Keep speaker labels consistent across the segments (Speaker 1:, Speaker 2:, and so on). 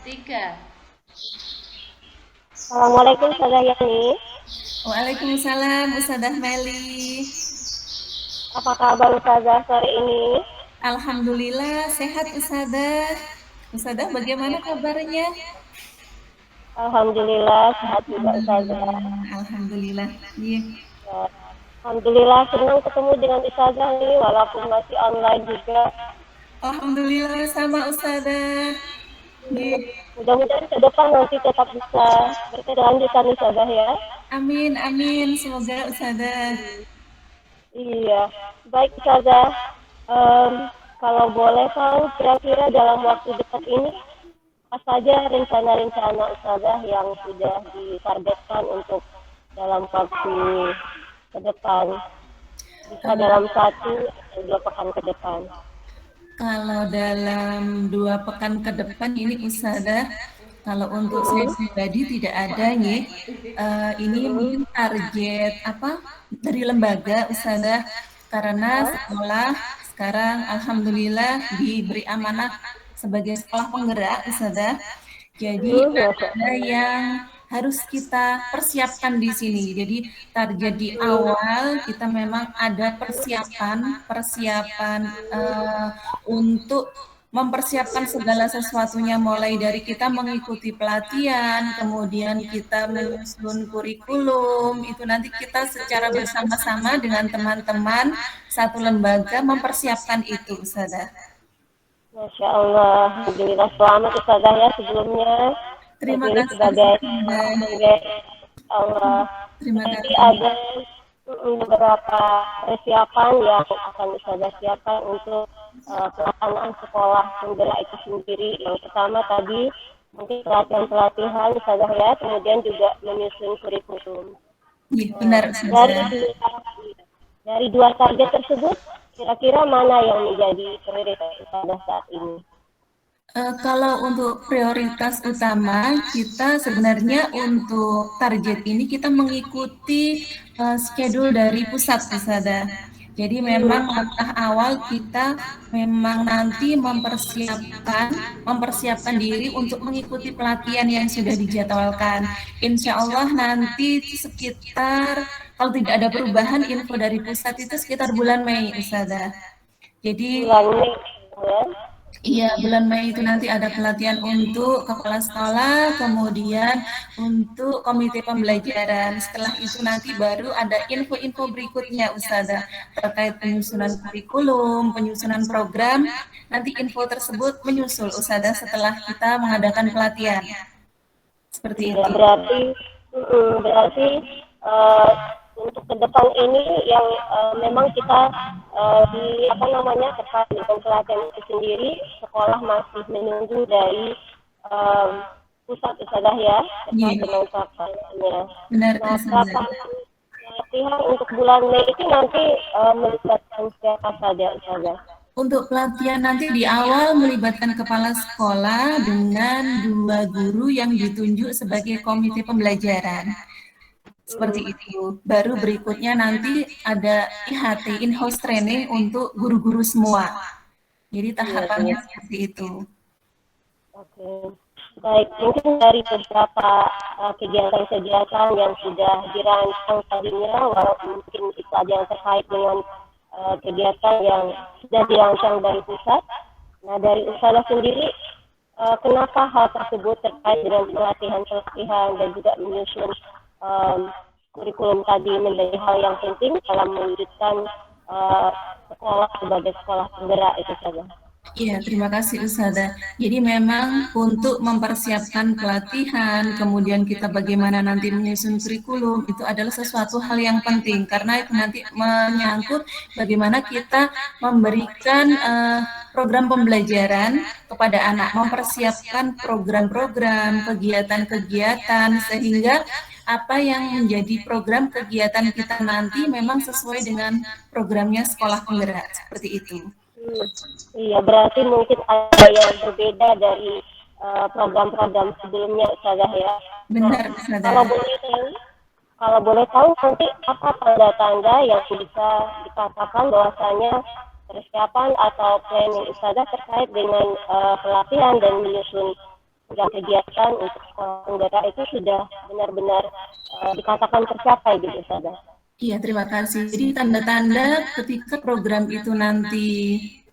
Speaker 1: Tiga.
Speaker 2: Assalamualaikum Ustazah Yani.
Speaker 3: Waalaikumsalam Ustazah Meli.
Speaker 2: Apa kabar Ustazah sore ini?
Speaker 3: Alhamdulillah sehat Ustazah. Ustazah bagaimana kabarnya?
Speaker 2: Alhamdulillah sehat juga Ustazah.
Speaker 3: Alhamdulillah. Iya.
Speaker 2: Ya, Alhamdulillah senang ketemu dengan Ustazah nih walaupun masih online juga.
Speaker 3: Alhamdulillah sama Ustazah. Iya.
Speaker 2: Mudah-mudahan ke depan nanti tetap bisa berkelanjutan Ustazah ya.
Speaker 3: Amin amin semoga Ustazah.
Speaker 2: Iya, baik Ustazah. Em, Kalau boleh tahu kira-kira dalam waktu dekat ini apa saja rencana-rencana Ustazah yang sudah ditargetkan untuk dalam waktu ke depan? Bisa dalam 1 atau 2 pekan ke depan.
Speaker 3: Kalau dalam 2 pekan ke depan ini Ustazah, kalau untuk saya pribadi tidak ada nih. Ini mungkin target apa dari lembaga Ustazah, karena sekolah sekarang alhamdulillah diberi amanah sebagai sekolah penggerak Ustazah. Jadi ada yang harus kita persiapkan di sini. Jadi target di awal kita memang ada persiapan untuk mempersiapkan segala sesuatunya mulai dari kita mengikuti pelatihan, kemudian kita menyusun kurikulum, itu nanti kita secara bersama-sama dengan teman-teman satu lembaga mempersiapkan itu, Ustazah.
Speaker 2: Masya Allah, Alhamdulillah selamat Ustazah ya sebelumnya
Speaker 3: Terima
Speaker 2: terpilih
Speaker 3: kasih,
Speaker 2: sebagai seorang
Speaker 3: Ustazah.
Speaker 2: penggerak. Allah.
Speaker 3: Terima
Speaker 2: Jadi
Speaker 3: kasih.
Speaker 2: ada beberapa persiapan yang akan Ustazah siapkan untuk pelaksanaan sekolah penggerak itu sendiri. Yang pertama tadi mungkin pelatihan-pelatihan Ustazah ya, kemudian juga menyusun kurikulum.
Speaker 3: Iya, benar,
Speaker 2: Dari
Speaker 3: Ustazah.
Speaker 2: dari 2 target tersebut, kira-kira mana yang menjadi prioritas Ustazah saat ini?
Speaker 3: Kalau untuk prioritas utama, kita sebenarnya untuk target ini kita mengikuti schedule dari pusat, Ustazah. Jadi memang langkah awal kita memang nanti mempersiapkan diri untuk mengikuti pelatihan yang sudah dijadwalkan. Insya Allah nanti sekitar kalau tidak ada perubahan info dari pusat itu sekitar bulan Mei, Ustazah. Jadi
Speaker 2: Bulan Mei ya.
Speaker 3: iya, bulan Mei itu nanti ada pelatihan untuk kepala sekolah, kemudian untuk komite pembelajaran. Setelah itu nanti baru ada info-info berikutnya, Ustazah, terkait penyusunan kurikulum, penyusunan program. Nanti info tersebut menyusul, Ustazah, setelah kita mengadakan pelatihan. Seperti
Speaker 2: Iya,
Speaker 3: itu.
Speaker 2: berarti eh, untuk ke depan ini yang memang kita di apa namanya terkait dengan pelatihan itu sendiri, sekolah masih menunggu dari eh, pusat Ustazah ya terkait
Speaker 3: Iya,
Speaker 2: dengan pelatihannya.
Speaker 3: benar,
Speaker 2: Nah,
Speaker 3: Ustazah.
Speaker 2: pelatihan untuk bulan Mei itu nanti melibatkan siapa saja Ustazah?
Speaker 3: Untuk pelatihan nanti di awal melibatkan kepala sekolah dengan 2 guru yang ditunjuk sebagai komite pembelajaran. Seperti itu. Baru berikutnya nanti ada IHT, in-house training untuk guru-guru semua. Jadi
Speaker 2: Iya,
Speaker 3: tahapannya
Speaker 2: iya.
Speaker 3: seperti itu.
Speaker 2: Oke, baik. Mungkin dari beberapa kegiatan-kegiatan yang sudah dirancang tadinya, walaupun mungkin itu ada yang terkait dengan kegiatan yang sudah dirancang dari pusat. Nah, dari Ustazah sendiri, kenapa hal tersebut terkait dengan pelatihan-pelatihan dan juga menyusun em, kurikulum tadi menjadi hal yang penting dalam mewujudkan eh, sekolah sebagai sekolah penggerak itu saja.
Speaker 3: Iya, terima kasih Ustazah. Jadi memang untuk mempersiapkan pelatihan, kemudian kita bagaimana nanti menyusun kurikulum, itu adalah sesuatu hal yang penting karena itu nanti menyangkut bagaimana kita memberikan program pembelajaran kepada anak, mempersiapkan program-program, kegiatan-kegiatan sehingga apa yang menjadi program kegiatan kita nanti memang sesuai dengan programnya sekolah penggerak seperti itu.
Speaker 2: Iya, berarti mungkin ada yang berbeda dari program-program sebelumnya, Ustazah ya. Nah,
Speaker 3: Benar,
Speaker 2: kalau
Speaker 3: Ustazah.
Speaker 2: boleh tahu, kalau boleh tahu nanti apa tanda-tanda yang bisa dikatakan bahwasanya persiapan atau planning Ustazah terkait dengan pelatihan dan menyusun kegiatan untuk sekolah penggerak itu sudah benar-benar dikatakan tercapai gitu Ustazah.
Speaker 3: Iya, terima kasih. Jadi tanda-tanda ketika program itu nanti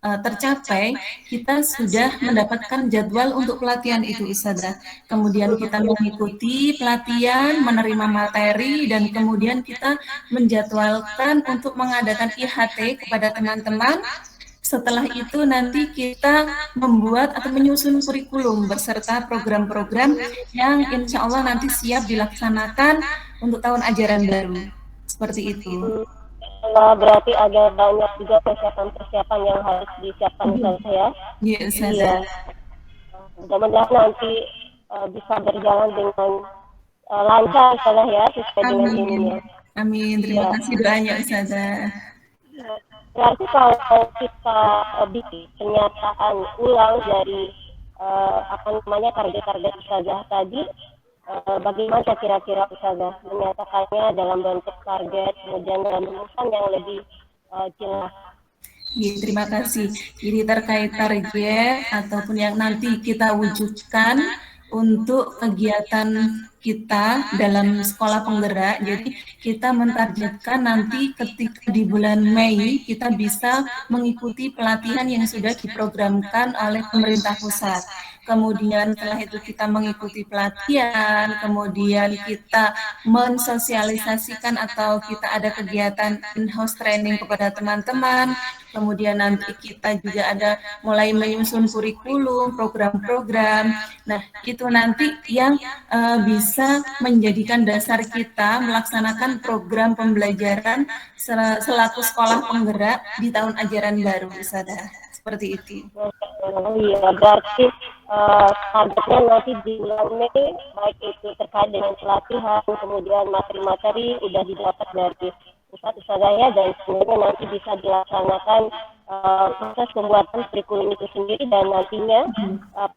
Speaker 3: tercapai, kita sudah mendapatkan jadwal untuk pelatihan itu, Ustazah. Kemudian kita mengikuti pelatihan, menerima materi, dan kemudian kita menjadwalkan untuk mengadakan IHT kepada teman-teman. Setelah itu nanti kita membuat atau menyusun kurikulum beserta program-program yang insya Allah nanti siap dilaksanakan untuk tahun ajaran baru. Seperti itu.
Speaker 2: Berarti agak banyak juga persiapan-persiapan yang harus disiapkan Ustazah ya.
Speaker 3: Iya, Ustazah.
Speaker 2: Mudah-mudahan nanti bisa berjalan dengan lancar Ustazah ya, sesuai dengan ininya.
Speaker 3: Amin. Terima kasih doanya Ustazah.
Speaker 2: Berarti kalau kita bikin pernyataan ulang dari target-target Ustazah tadi, bagaimana kira-kira Ustazah menyatakannya dalam bentuk target, kemudian dalam rumusan yang lebih jelas?
Speaker 3: Ya, terima kasih. Jadi terkait target ataupun yang nanti kita wujudkan untuk kegiatan kita dalam sekolah penggerak, jadi kita mentargetkan nanti ketika di bulan Mei kita bisa mengikuti pelatihan yang sudah diprogramkan oleh pemerintah pusat. Kemudian setelah itu kita mengikuti pelatihan, kemudian kita mensosialisasikan atau kita ada kegiatan in-house training kepada teman-teman, kemudian nanti kita juga ada mulai menyusun kurikulum, program-program. Nah, itu nanti yang bisa menjadikan dasar kita melaksanakan program pembelajaran selaku sekolah penggerak di tahun ajaran baru, Ustazah. Seperti itu.
Speaker 2: Iya, berarti targetnya nanti di bulan Mei, baik itu terkait dengan pelatihan, kemudian materi-materi udah didapat dari Ustazah dan sebenarnya nanti bisa dilaksanakan proses pembuatan kurikulum itu sendiri dan nantinya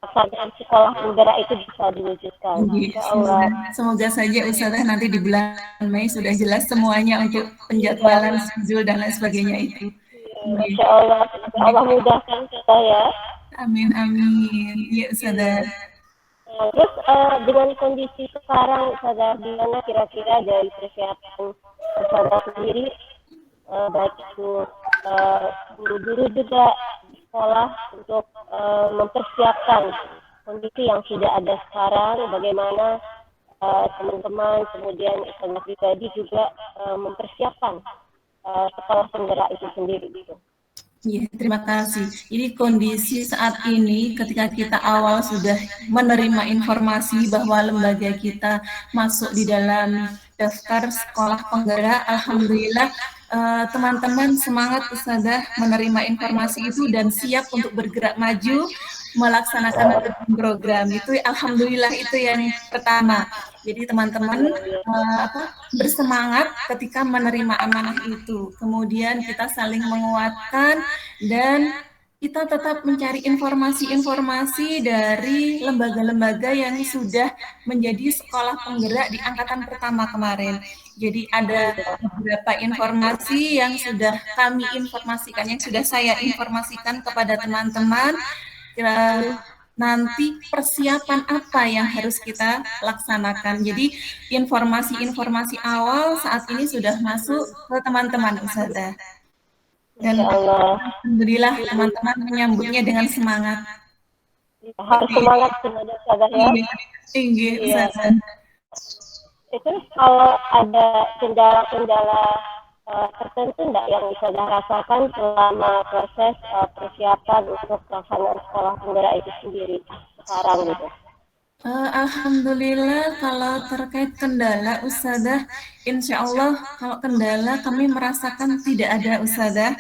Speaker 2: pelaksanaan sekolah penggerak itu bisa diwujudkan.
Speaker 3: Semoga saja Ustazah nanti di bulan Mei sudah jelas semuanya untuk penjadwalan schedule dan lain sebagainya itu.
Speaker 2: Insya Allah mudahkan kita ya.
Speaker 3: Amin, amin. Ya Ustazah.
Speaker 2: Terus dengan kondisi sekarang Ustazah, gimana kira-kira dari persiapan Ustazah sendiri, baik itu guru-guru juga di sekolah untuk mempersiapkan kondisi yang sudah ada sekarang, bagaimana teman-teman kemudian Ustazah pribadi juga mempersiapkan sekolah penggerak itu sendiri gitu.
Speaker 3: Ya, terima kasih. Ini kondisi saat ini ketika kita awal sudah menerima informasi bahwa lembaga kita masuk di dalam daftar sekolah penggerak, alhamdulillah teman-teman semangat Ustazah menerima informasi itu dan siap untuk bergerak maju melaksanakan program itu. Alhamdulillah itu yang pertama. Jadi teman-teman bersemangat ketika menerima amanah itu. Kemudian kita saling menguatkan dan kita tetap mencari informasi-informasi dari lembaga-lembaga yang sudah menjadi sekolah penggerak di angkatan pertama kemarin. Jadi ada beberapa informasi yang sudah kami informasikan, yang sudah saya informasikan kepada teman-teman. Nanti persiapan apa yang harus kita laksanakan. Jadi informasi-informasi awal saat ini sudah masuk ke teman-teman Ustazah. Dan alhamdulillah teman-teman menyambutnya dengan semangat.
Speaker 2: Harus semangat sebenarnya Ustazah ya.
Speaker 3: Tinggi Ustazah.
Speaker 2: Itu kalau ada kendala-kendala tertentu enggak yang Ustazah rasakan selama proses persiapan untuk pelaksanaan sekolah penggerak itu sendiri sekarang gitu?
Speaker 3: Alhamdulillah kalau terkait kendala Ustazah, insya Allah kalau kendala kami merasakan tidak ada Ustazah.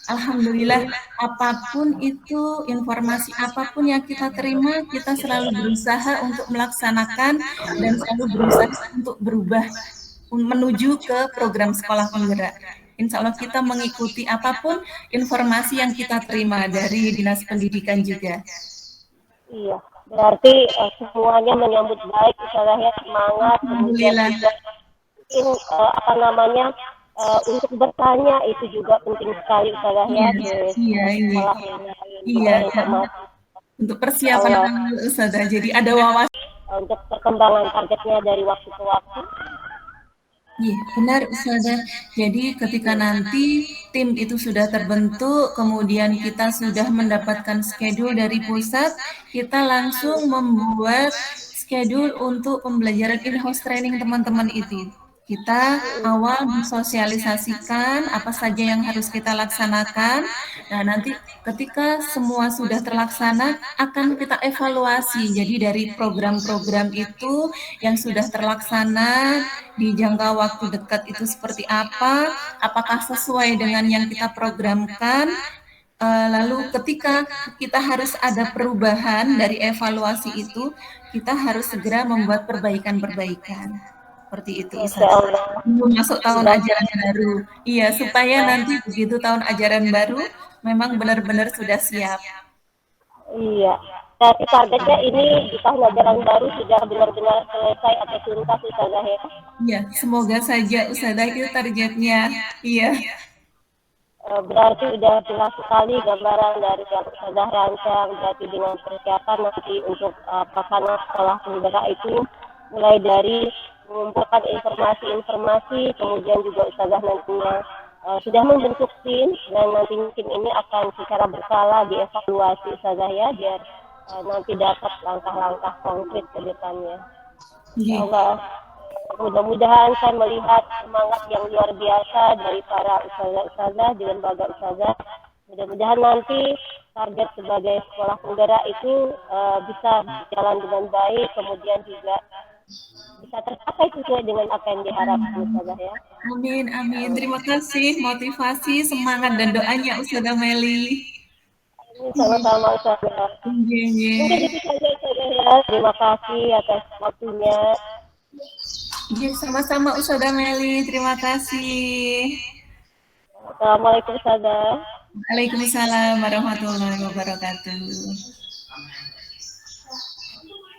Speaker 3: Alhamdulillah apapun itu, informasi apapun yang kita terima, kita selalu berusaha untuk melaksanakan dan selalu berusaha untuk berubah menuju ke program sekolah penggerak. Insya Allah kita mengikuti apapun informasi yang kita terima dari Dinas Pendidikan juga.
Speaker 2: Iya, berarti semuanya menyambut baik, misalnya semangat, kemudian juga mungkin untuk bertanya itu juga penting sekali, misalnya
Speaker 3: Iya.
Speaker 2: informasi.
Speaker 3: untuk
Speaker 2: Ya
Speaker 3: persiapan
Speaker 2: Allah.
Speaker 3: awal Ustazah. Jadi ada wawasan.
Speaker 2: Untuk perkembangan targetnya dari waktu ke waktu.
Speaker 3: Iya, benar Ustazah. Jadi ketika nanti tim itu sudah terbentuk, kemudian kita sudah mendapatkan schedule dari pusat, kita langsung membuat schedule untuk pembelajaran in-house training teman-teman itu. Kita awal mensosialisasikan apa saja yang harus kita laksanakan. Nah, nanti ketika semua sudah terlaksana, akan kita evaluasi. Jadi dari program-program itu yang sudah terlaksana di jangka waktu dekat itu seperti apa, apakah sesuai dengan yang kita programkan. Lalu ketika kita harus ada perubahan dari evaluasi itu, kita harus segera membuat perbaikan-perbaikan. Seperti itu,
Speaker 2: Masya
Speaker 3: Ustaz.
Speaker 2: Allah.
Speaker 3: Masuk tahun
Speaker 2: Berarti,
Speaker 3: ajaran baru. Iya, supaya nanti begitu tahun ajaran baru memang benar-benar sudah siap.
Speaker 2: iya. Berarti targetnya ini di tahun ajaran baru sudah benar-benar selesai atau tuntas Ustazah ya.
Speaker 3: Iya, semoga saja Ustazah itu targetnya. Iya.
Speaker 2: Berarti udah jelas sekali gambaran dari yang Ustazah rancang. Berarti dengan persiapan nanti untuk pelaksanaan sekolah penggerak itu mulai dari mengumpulkan informasi-informasi, kemudian juga Ustazah nantinya sudah membentuk tim dan nanti tim ini akan secara berkala dievaluasi Ustazah ya biar nanti dapat langkah-langkah konkret ke depannya. Ya
Speaker 3: Iya.
Speaker 2: Allah, mudah-mudahan saya melihat semangat yang luar biasa dari para ustazah-ustazah di lembaga ustazah. Mudah-mudahan nanti target sebagai sekolah penggerak itu bisa berjalan dengan baik, kemudian juga bisa tercapai sesuai dengan apa yang diharapkan ustazah ya.
Speaker 3: Amin,
Speaker 2: Ya
Speaker 3: amin.
Speaker 2: Allah.
Speaker 3: Terima kasih motivasi, semangat dan doanya Ustazah Meli.
Speaker 2: Ini sama-sama ustazah.
Speaker 3: Iya,
Speaker 2: Mungkin
Speaker 3: iya.
Speaker 2: itu saja ustazah ya. Terima kasih atas waktunya.
Speaker 3: Iya, sama-sama Ustazah Meli. Terima kasih.
Speaker 2: Assalamualaikum ustazah.
Speaker 3: Waalaikumsalam warahmatullahi wabarakatuh.